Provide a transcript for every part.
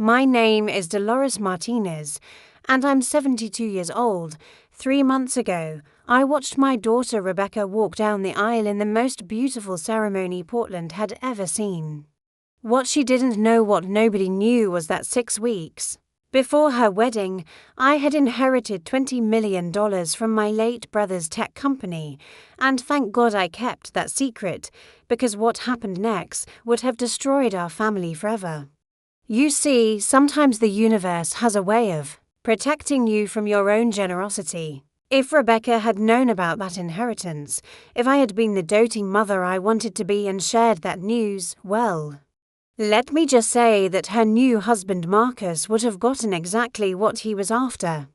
My name is Dolores Martinez, and I'm 72 years old. 3 months ago, I watched my daughter Rebecca walk down the aisle in the most beautiful ceremony Portland had ever seen. What she didn't know, what nobody knew, was that 6 weeks before her wedding, I had inherited $20 million from my late brother's tech company, and thank God I kept that secret, because what happened next would have destroyed our family forever. You see, sometimes the universe has a way of protecting you from your own generosity. If Rebecca had known about that inheritance, if I had been the doting mother I wanted to be and shared that news, well, let me just say that her new husband Marcus would have gotten exactly what he was after.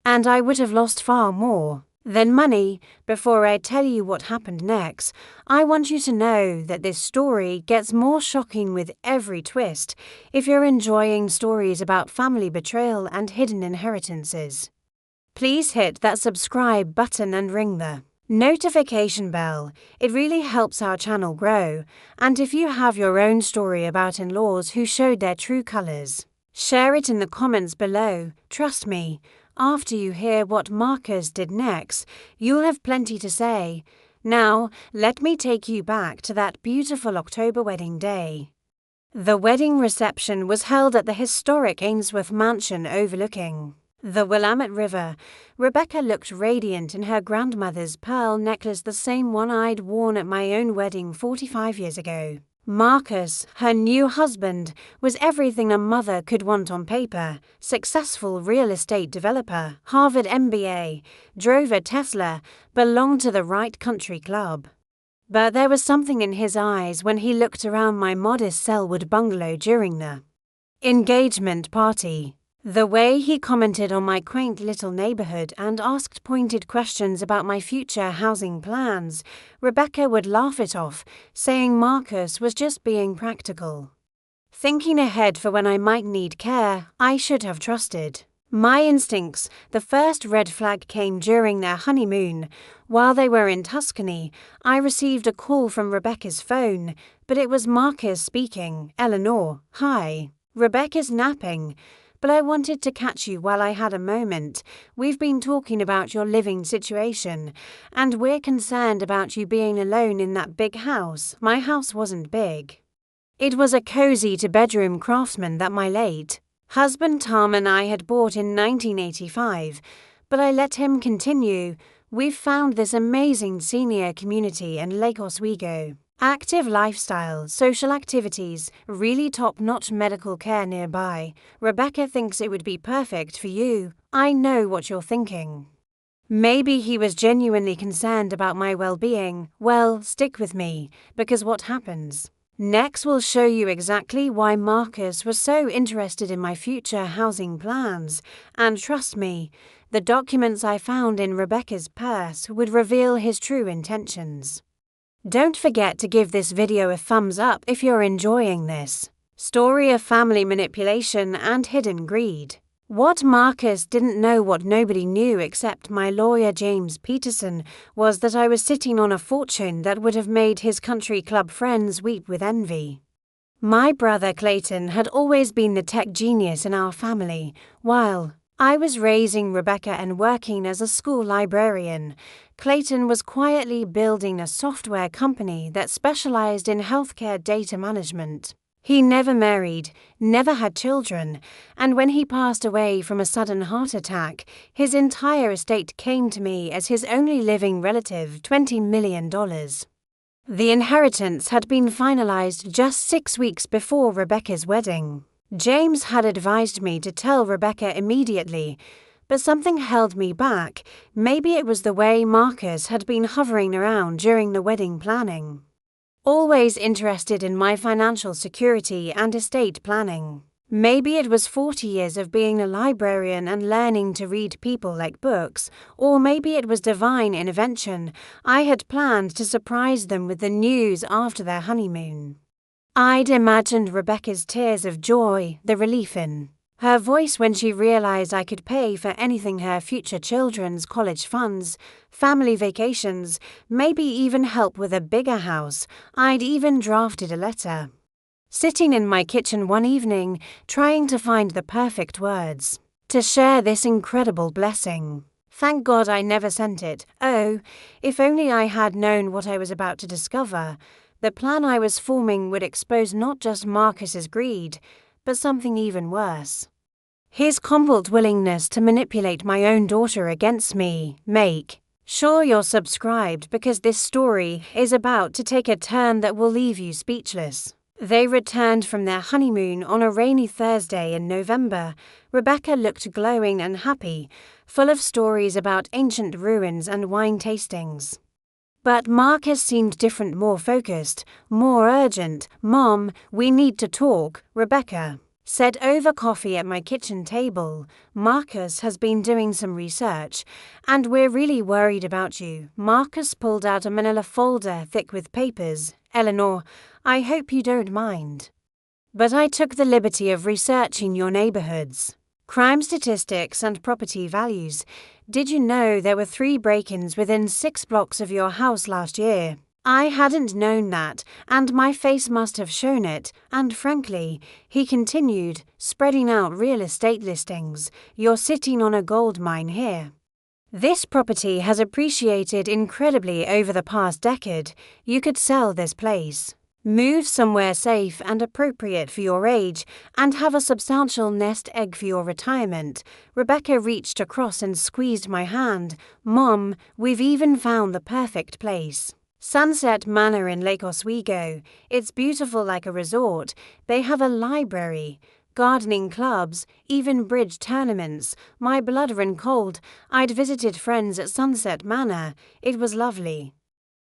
And I would have lost far more than money. Before I tell you what happened next, I want you to know that this story gets more shocking with every twist. If you're enjoying stories about family betrayal and hidden inheritances, please hit that subscribe button and ring the notification bell. It really helps our channel grow. And if you have your own story about in-laws who showed their true colors, share it in the comments below. Trust me, after you hear what Marcus did next, you'll have plenty to say. Now, let me take you back to that beautiful October wedding day. The wedding reception was held at the historic Ainsworth Mansion overlooking the Willamette River. Rebecca looked radiant in her grandmother's pearl necklace, the same one I'd worn at my own wedding 45 years ago. Marcus, her new husband, was everything a mother could want on paper. Successful real estate developer, Harvard MBA, drove a Tesla, belonged to the right country club. But there was something in his eyes when he looked around my modest Selwood bungalow during the engagement party. The way he commented on my quaint little neighborhood and asked pointed questions about my future housing plans, Rebecca would laugh it off, saying Marcus was just being practical, thinking ahead for when I might need care. I should have trusted my instincts. The first red flag came during their honeymoon. While they were in Tuscany, I received a call from Rebecca's phone, but it was Marcus speaking. "Eleanor, hi. Rebecca's napping, but I wanted to catch you while I had a moment. We've been talking about your living situation, and we're concerned about you being alone in that big house." My house wasn't big. It was a cozy two-bedroom craftsman that my late husband Tom and I had bought in 1985, but I let him continue. "We've found this amazing senior community in Lake Oswego. Active lifestyle, social activities, really top-notch medical care nearby. Rebecca thinks it would be perfect for you." I know what you're thinking. Maybe he was genuinely concerned about my well-being. Well, stick with me, because what happens next will show you exactly why Marcus was so interested in my future housing plans. And trust me, the documents I found in Rebecca's purse would reveal his true intentions. Don't forget to give this video a thumbs up if you're enjoying this story of family manipulation and hidden greed. What Marcus didn't know, what nobody knew except my lawyer James Peterson, was that I was sitting on a fortune that would have made his country club friends weep with envy. My brother Clayton had always been the tech genius in our family, while I was raising Rebecca and working as a school librarian. Clayton was quietly building a software company that specialized in healthcare data management. He never married, never had children, and when he passed away from a sudden heart attack, his entire estate came to me as his only living relative, $20 million. The inheritance had been finalized just 6 weeks before Rebecca's wedding. James had advised me to tell Rebecca immediately, but something held me back. Maybe it was the way Marcus had been hovering around during the wedding planning, always interested in my financial security and estate planning. Maybe it was 40 years of being a librarian and learning to read people like books, or maybe it was divine intervention. I had planned to surprise them with the news after their honeymoon. I'd imagined Rebecca's tears of joy, the relief in her voice when she realized I could pay for anything: her future children's college funds, family vacations, maybe even help with a bigger house. I'd even drafted a letter sitting in my kitchen one evening, trying to find the perfect words to share this incredible blessing. Thank God I never sent it. Oh, if only I had known what I was about to discover. The plan I was forming would expose not just Marcus's greed, but something even worse. His complete willingness to manipulate my own daughter against me. Make sure you're subscribed because this story is about to take a turn that will leave you speechless. They returned from their honeymoon on a rainy Thursday in November. Rebecca looked glowing and happy, full of stories about ancient ruins and wine tastings. But Marcus seemed different, more focused, more urgent. "Mom, we need to talk," Rebecca said over coffee at my kitchen table. "Marcus has been doing some research, and we're really worried about you." Marcus pulled out a manila folder thick with papers. "Eleanor, I hope you don't mind, but I took the liberty of researching your neighborhood's crime statistics and property values. Did you know there were 3 break-ins within 6 blocks of your house last year?" I hadn't known that, and my face must have shown it, and frankly, he continued, spreading out real estate listings. "You're sitting on a gold mine here. This property has appreciated incredibly over the past decade. You could sell this place, move somewhere safe and appropriate for your age, and have a substantial nest egg for your retirement." Rebecca reached across and squeezed my hand. "Mom, we've even found the perfect place. Sunset Manor in Lake Oswego. It's beautiful like a resort. They have a library, gardening clubs, even bridge tournaments. My blood ran cold. I'd visited friends at Sunset Manor. It was lovely.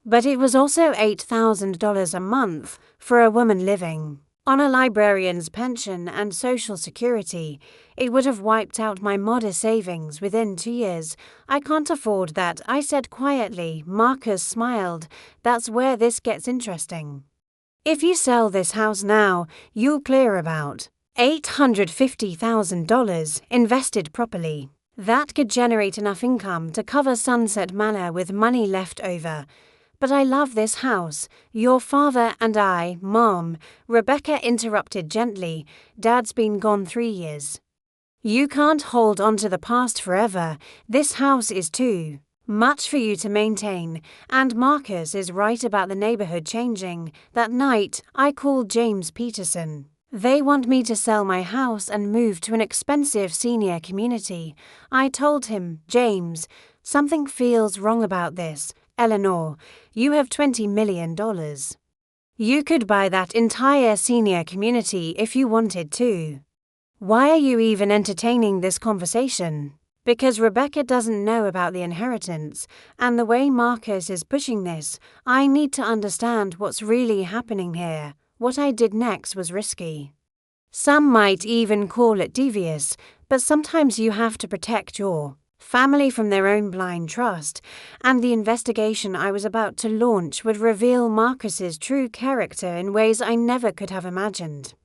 But it was also $8,000 a month for a woman living on a librarian's pension and Social Security. It would have wiped out my modest savings within 2 years. I can't afford that," I said quietly. Marcus smiled. "That's where this gets interesting. If you sell this house now, you'll clear about $850,000 invested properly. That could generate enough income to cover Sunset Manor with money left over. But I love this house. Your father and I." "Mom," Rebecca interrupted gently, "Dad's been gone 3 years. You can't hold on to the past forever. This house is too much for you to maintain, and Marcus is right about the neighborhood changing." That night, I called James Peterson. "They want me to sell my house and move to an expensive senior community." I told him, "James, something feels wrong about this. Eleanor, you have $20 million. You could buy that entire senior community if you wanted to. Why are you even entertaining this conversation?" Because Rebecca doesn't know about the inheritance, and the way Marcus is pushing this, I need to understand what's really happening here. What I did next was risky. Some might even call it devious, but sometimes you have to protect your family from their own blind trust, and the investigation I was about to launch would reveal Marcus's true character in ways I never could have imagined.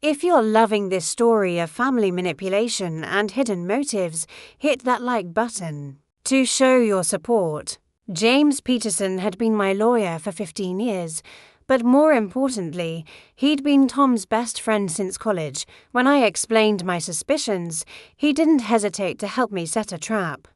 If you're loving this story of family manipulation and hidden motives, hit that like button to show your support. James Peterson had been my lawyer for 15 years, but more importantly, he'd been Tom's best friend since college. When I explained my suspicions, he didn't hesitate to help me set a trap.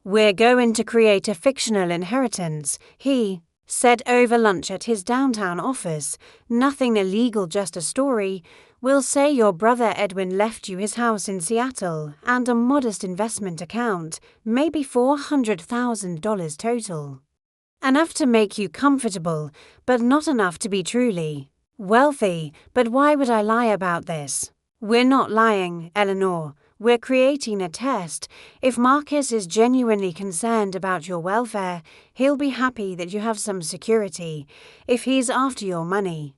"We're going to create a fictional inheritance," he said over lunch at his downtown office. "Nothing illegal, just a story. We'll say your brother Edwin left you his house in Seattle and a modest investment account, maybe $400,000 total. Enough to make you comfortable, but not enough to be truly wealthy." But why would I lie about this? "We're not lying, Eleanor. We're creating a test. If Marcus is genuinely concerned about your welfare, he'll be happy that you have some security. If he's after your money..."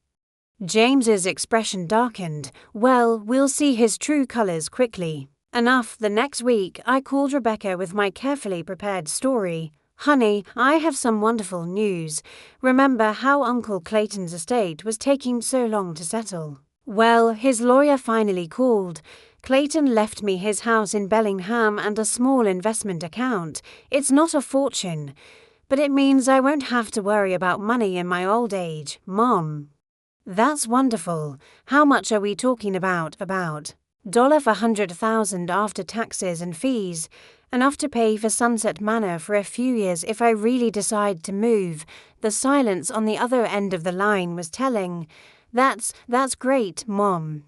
James's expression darkened. "Well, we'll see his true colors quickly enough." The next week, I called Rebecca with my carefully prepared story. "Honey, I have some wonderful news. Remember how Uncle Clayton's estate was taking so long to settle? Well, his lawyer finally called. Clayton left me his house in Bellingham and a small investment account. It's not a fortune, but it means I won't have to worry about money in my old age. Mom, That's wonderful. How much are we talking about? Dollar for 100,000 after taxes and fees, enough to pay for Sunset Manor for a few years if I really decide to move. The silence on the other end of the line was telling. That's great, Mom.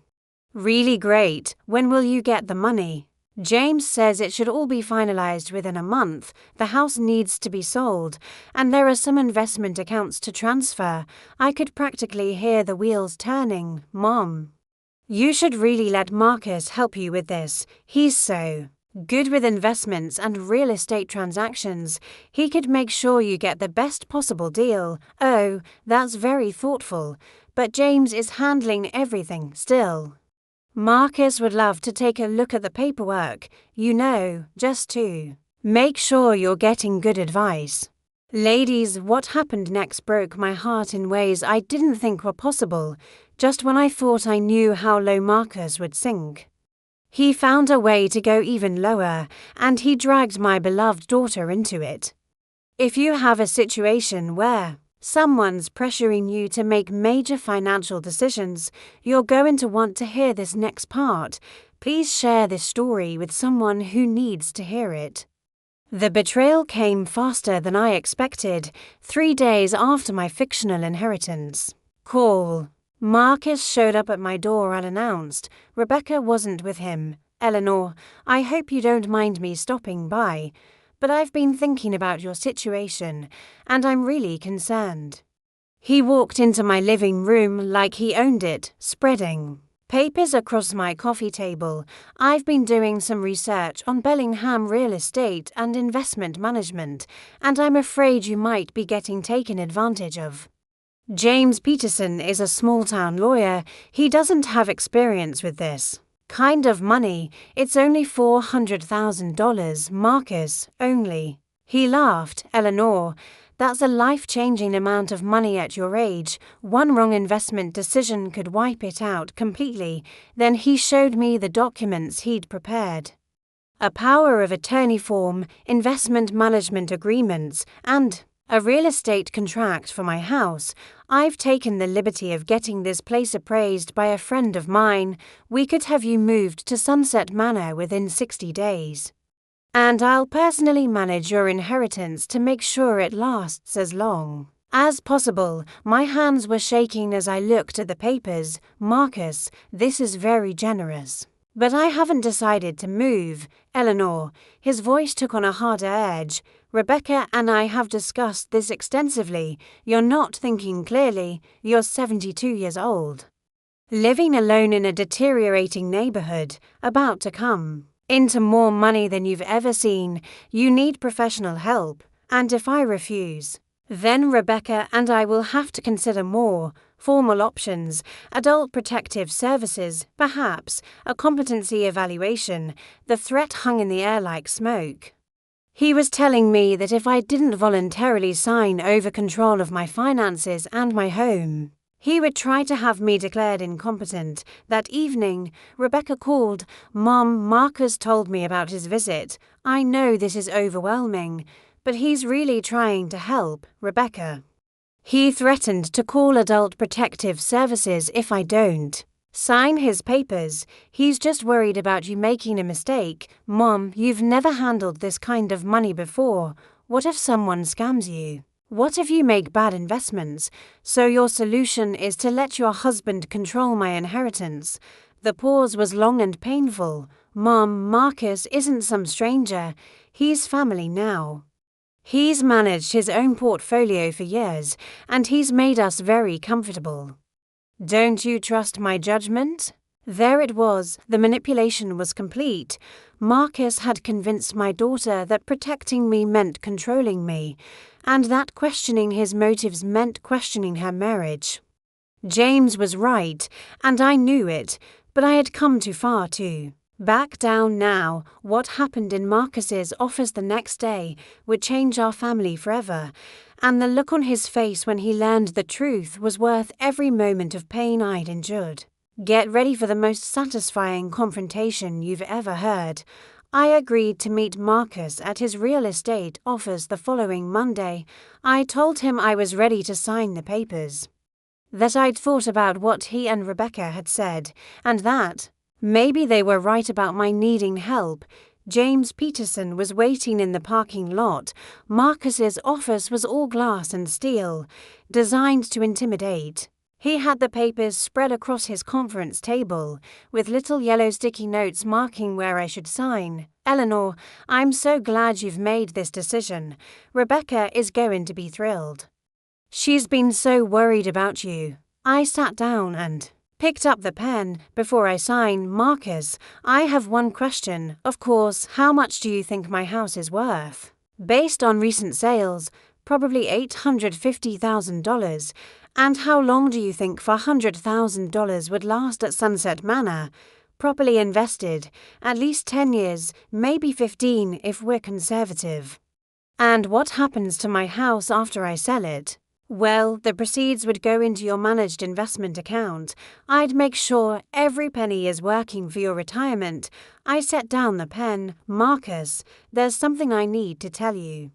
Really great. When will you get the money? James says it should all be finalized within a month. The house needs to be sold, and there are some investment accounts to transfer. I could practically hear the wheels turning, Mom. You should really let Marcus help you with this. He's so good with investments and real estate transactions. He could make sure you get the best possible deal. Oh, that's very thoughtful. But James is handling everything still. Marcus would love to take a look at the paperwork, just to make sure you're getting good advice. Ladies, what happened next broke my heart in ways I didn't think were possible, just when I thought I knew how low Marcus would sink. He found a way to go even lower, and he dragged my beloved daughter into it. If you have a situation where someone's pressuring you to make major financial decisions, you're going to want to hear this next part. Please share this story with someone who needs to hear it. The betrayal came faster than I expected, 3 days after my fictional inheritance call. Marcus showed up at my door unannounced. Rebecca wasn't with him. Eleanor, I hope you don't mind me stopping by, but I've been thinking about your situation, and I'm really concerned. He walked into my living room like he owned it, spreading papers across my coffee table. I've been doing some research on Bellingham real estate and investment management, and I'm afraid you might be getting taken advantage of. James Peterson is a small-town lawyer. He doesn't have experience with this kind of money. It's only $400,000, Marcus, only. He laughed. Eleanor, that's a life-changing amount of money at your age. One wrong investment decision could wipe it out completely. Then he showed me the documents he'd prepared. A power of attorney form, investment management agreements, and a real estate contract for my house. I've taken the liberty of getting this place appraised by a friend of mine. We could have you moved to Sunset Manor within 60 days. And I'll personally manage your inheritance to make sure it lasts as long as possible. My hands were shaking as I looked at the papers. Marcus, this is very generous. But I haven't decided to move. Eleanor, his voice took on a harder edge. Rebecca and I have discussed this extensively. You're not thinking clearly. You're 72 years old. Living alone in a deteriorating neighborhood, about to come into more money than you've ever seen. You need professional help. And if I refuse, then Rebecca and I will have to consider more formal options, adult protective services, perhaps a competency evaluation. The threat hung in the air like smoke. He was telling me that if I didn't voluntarily sign over control of my finances and my home, he would try to have me declared incompetent. That evening, Rebecca called. Mom, Marcus told me about his visit. I know this is overwhelming, but he's really trying to help, Rebecca. He threatened to call Adult Protective Services if I don't sign his papers. He's just worried about you making a mistake. Mom, you've never handled this kind of money before. What if someone scams you? What if you make bad investments? So your solution is to let your husband control my inheritance. The pause was long and painful. Mom, Marcus isn't some stranger. He's family now. He's managed his own portfolio for years, and he's made us very comfortable. Don't you trust my judgment? There it was. The manipulation was complete. Marcus had convinced my daughter that protecting me meant controlling me, and that questioning his motives meant questioning her marriage. James was right, and I knew it, but I had come too far to back down now. What happened in Marcus's office the next day would change our family forever, and the look on his face when he learned the truth was worth every moment of pain I'd endured. Get ready for the most satisfying confrontation you've ever heard. I agreed to meet Marcus at his real estate office the following Monday. I told him I was ready to sign the papers. That I'd thought about what he and Rebecca had said, and that maybe they were right about my needing help. James Peterson was waiting in the parking lot. Marcus's office was all glass and steel, designed to intimidate. He had the papers spread across his conference table, with little yellow sticky notes marking where I should sign. Eleanor, I'm so glad you've made this decision. Rebecca is going to be thrilled. She's been so worried about you. I sat down and picked up the pen. Before I sign, Marcus, I have one question. Of course, how much do you think my house is worth? Based on recent sales, probably $850,000. And how long do you think $400,000 would last at Sunset Manor? Properly invested, at least 10 years, maybe 15 if we're conservative. And what happens to my house after I sell it? Well, the proceeds would go into your managed investment account. I'd make sure every penny is working for your retirement. I set down the pen. Marcus, there's something I need to tell you.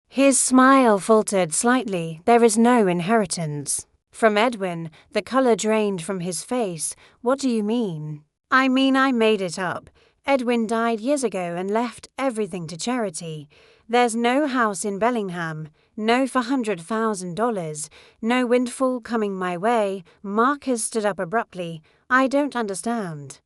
His smile faltered slightly. There is no inheritance. From Edwin, the colour drained from his face. What do you mean? I mean I made it up. Edwin died years ago and left everything to charity. There's no house in Bellingham, no $400,000, no windfall coming my way. Marcus stood up abruptly. I don't understand.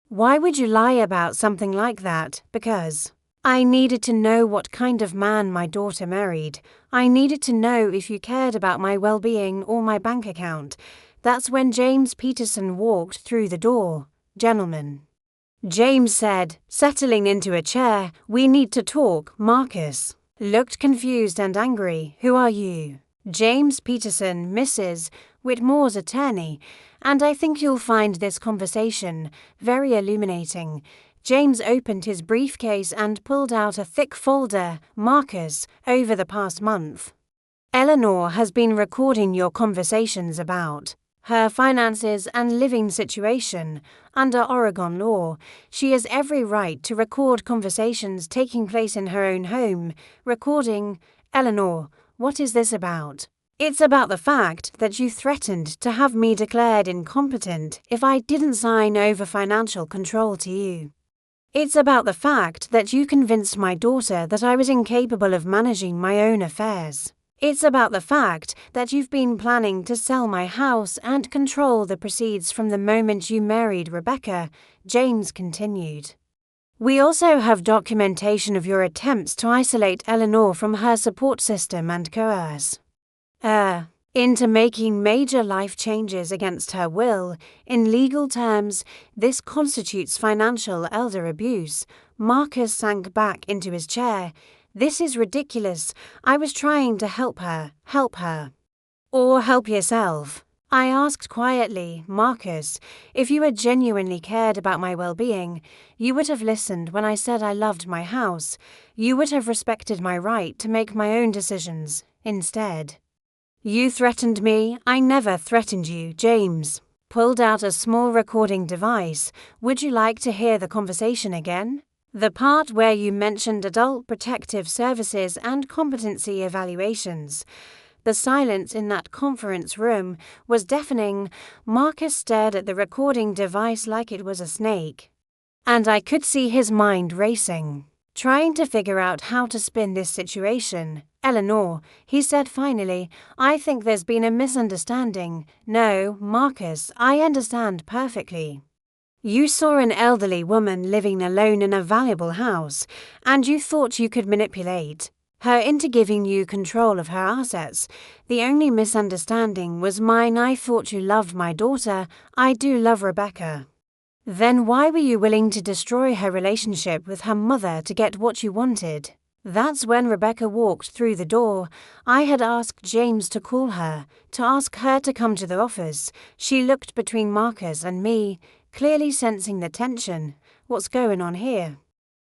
Why would you lie about something like that? Because I needed to know what kind of man my daughter married. I needed to know if you cared about my well-being or my bank account. That's when James Peterson walked through the door. Gentlemen. James said, settling into a chair, we need to talk. Marcus looked confused and angry. Who are you? James Peterson, Mrs. Whitmore's attorney, and I think you'll find this conversation very illuminating. James opened his briefcase and pulled out a thick folder. Marcus, over the past month, Eleanor has been recording your conversations about her finances and living situation. Under Oregon law, she has every right to record conversations taking place in her own home. Recording. Eleanor, what is this about? It's about the fact that you threatened to have me declared incompetent if I didn't sign over financial control to you. It's about the fact that you convinced my daughter that I was incapable of managing my own affairs. It's about the fact that you've been planning to sell my house and control the proceeds from the moment you married Rebecca, James continued. We also have documentation of your attempts to isolate Eleanor from her support system and coerce her into making major life changes against her will. In legal terms, this constitutes financial elder abuse. Marcus sank back into his chair. This is ridiculous. I was trying to help her. Help her. Or help yourself. I asked quietly, Marcus, if you had genuinely cared about my well-being, you would have listened when I said I loved my house. You would have respected my right to make my own decisions. Instead, you threatened me. I never threatened you. James pulled out a small recording device. Would you like to hear the conversation again? The part where you mentioned adult protective services and competency evaluations. The silence in that conference room was deafening. Marcus stared at the recording device like it was a snake. And I could see his mind racing, trying to figure out how to spin this situation. Eleanor, he said finally, I think there's been a misunderstanding. No, Marcus, I understand perfectly. You saw an elderly woman living alone in a valuable house, and you thought you could manipulate her into giving you control of her assets. The only misunderstanding was mine. I thought you loved my daughter. I do love Rebecca. Then why were you willing to destroy her relationship with her mother to get what you wanted? That's when Rebecca walked through the door. I had asked James to call her, to ask her to come to the office. She looked between Marcus and me, clearly sensing the tension. What's going on here?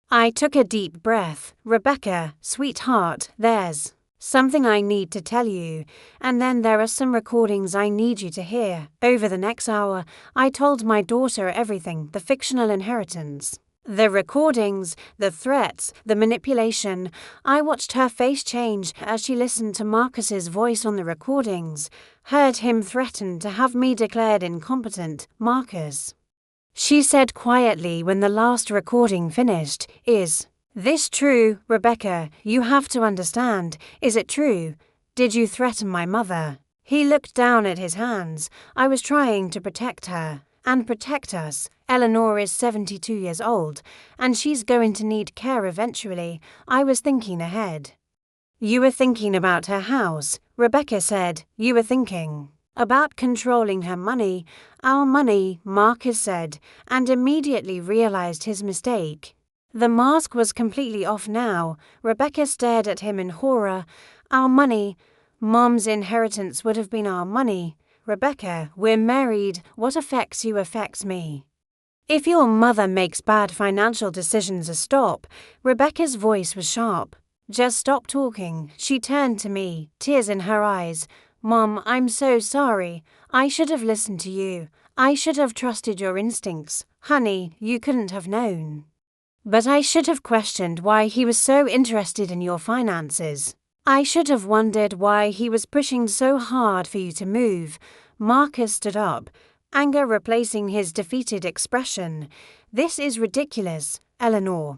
I took a deep breath. Rebecca, sweetheart, there's something I need to tell you, and then there are some recordings I need you to hear. Over the next hour, I told my daughter everything, the fictional inheritance, the recordings, the threats, the manipulation. I watched her face change as she listened to Marcus's voice on the recordings. heard him threaten to have me declared incompetent, Marcus. She said quietly when the last recording finished, "Is this true, Rebecca? You have to understand. Is it true? Did you threaten my mother?" He looked down at his hands. I was trying to protect her and protect us. Eleanor is 72 years old, and she's going to need care eventually. I was thinking ahead. You were thinking about her house, Rebecca said. You were thinking about controlling her money, our money, Marcus said, and immediately realized his mistake. The mask was completely off now. Rebecca stared at him in horror. Our money. Mom's inheritance would have been our money. Rebecca, we're married. What affects you affects me. If your mother makes bad financial decisions, stop. Rebecca's voice was sharp. Just stop talking. She turned to me, tears in her eyes. Mom, I'm so sorry. I should have listened to you. I should have trusted your instincts. Honey, you couldn't have known. But I should have questioned why he was so interested in your finances. I should have wondered why he was pushing so hard for you to move. Marcus stood up, anger replacing his defeated expression. This is ridiculous, Eleanor.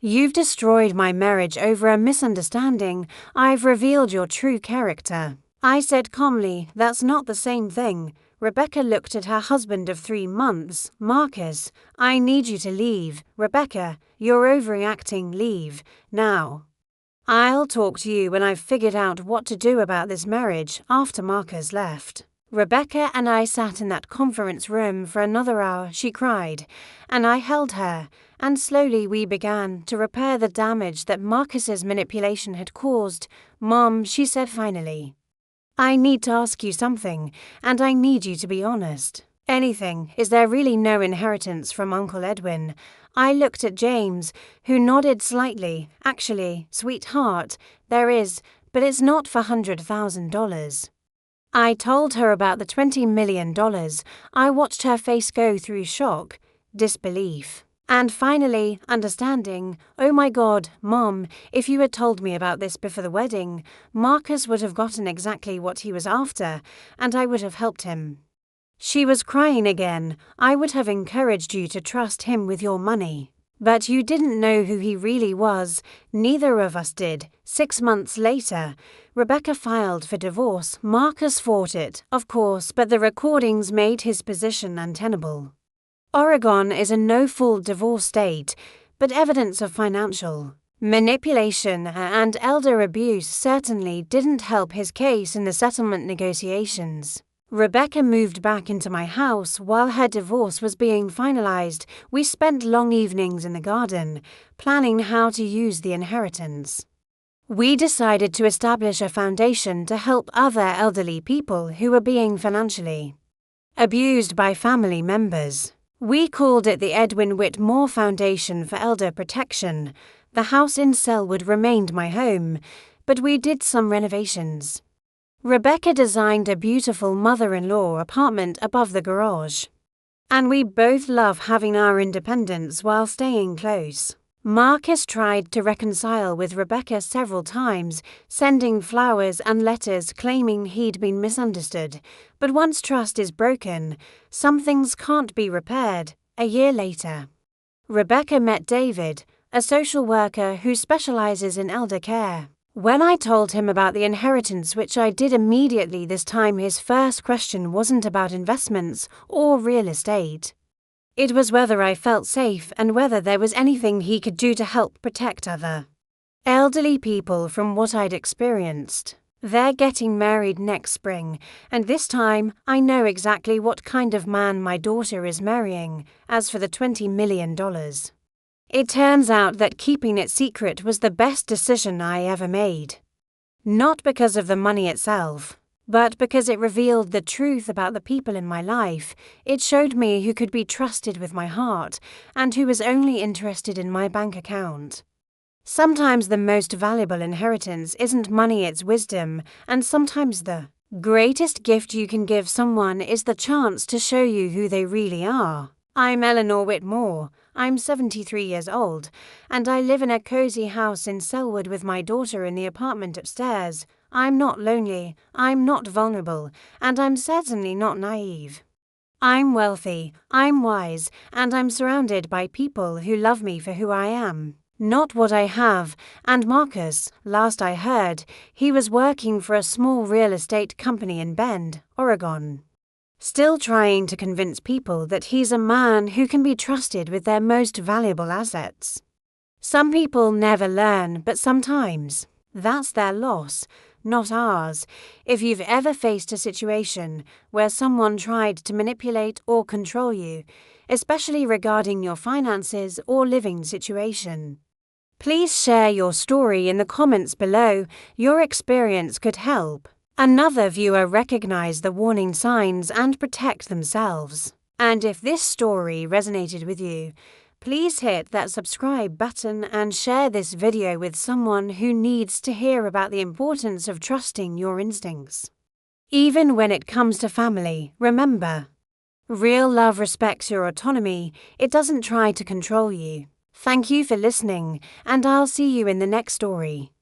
You've destroyed my marriage over a misunderstanding. I've revealed your true character. I said calmly, that's not the same thing. Rebecca looked at her husband of 3 months. Marcus, I need you to leave. Rebecca, you're overreacting. Leave. Now. I'll talk to you when I've figured out what to do about this marriage. After Marcus left, Rebecca and I sat in that conference room for another hour. She cried, and I held her, and slowly we began to repair the damage that Marcus's manipulation had caused. Mom, she said finally, I need to ask you something, and I need you to be honest. Anything. Is there really no inheritance from Uncle Edwin? I looked at James, who nodded slightly. Actually, sweetheart, there is, but it's not for $100,000. I told her about the $20 million. I watched her face go through shock, disbelief, and finally, understanding. Oh my God, Mom, if you had told me about this before the wedding, Marcus would have gotten exactly what he was after, and I would have helped him. She was crying again. I would have encouraged you to trust him with your money. But you didn't know who he really was. Neither of us did. 6 months later, Rebecca filed for divorce. Marcus fought it, of course, but the recordings made his position untenable. Oregon is a no-fault divorce state, but evidence of financial manipulation and elder abuse certainly didn't help his case in the settlement negotiations. Rebecca moved back into my house while her divorce was being finalized. We spent long evenings in the garden, planning how to use the inheritance. We decided to establish a foundation to help other elderly people who were being financially abused by family members. We called it the Edwin Whitmore Foundation for Elder Protection. The house in Selwood remained my home, but we did some renovations. Rebecca designed a beautiful mother-in-law apartment above the garage. And we both love having our independence while staying close. Marcus tried to reconcile with Rebecca several times, sending flowers and letters claiming he'd been misunderstood. But once trust is broken, some things can't be repaired. A year later, Rebecca met David, a social worker who specializes in elder care. When I told him about the inheritance, which I did immediately this time, his first question wasn't about investments or real estate. It was whether I felt safe and whether there was anything he could do to help protect other elderly people from what I'd experienced. They're getting married next spring, and this time I know exactly what kind of man my daughter is marrying. As for the $20 million, it turns out that keeping it secret was the best decision I ever made. Not because of the money itself, but because it revealed the truth about the people in my life. It showed me who could be trusted with my heart and who was only interested in my bank account. Sometimes the most valuable inheritance isn't money, it's wisdom, and sometimes the greatest gift you can give someone is the chance to show you who they really are. I'm Eleanor Whitmore. I'm 73 years old, and I live in a cozy house in Selwood with my daughter in the apartment upstairs. I'm not lonely, I'm not vulnerable, and I'm certainly not naive. I'm wealthy, I'm wise, and I'm surrounded by people who love me for who I am, not what I have. And Marcus, last I heard, he was working for a small real estate company in Bend, Oregon. Still trying to convince people that he's a man who can be trusted with their most valuable assets. Some people never learn, but sometimes. That's their loss, not ours. If you've ever faced a situation where someone tried to manipulate or control you, especially regarding your finances or living situation, please share your story in the comments below. Your experience could help another viewer recognize the warning signs and protect themselves. And if this story resonated with you, please hit that subscribe button and share this video with someone who needs to hear about the importance of trusting your instincts. Even when it comes to family, remember, real love respects your autonomy, it doesn't try to control you. Thank you for listening, and I'll see you in the next story.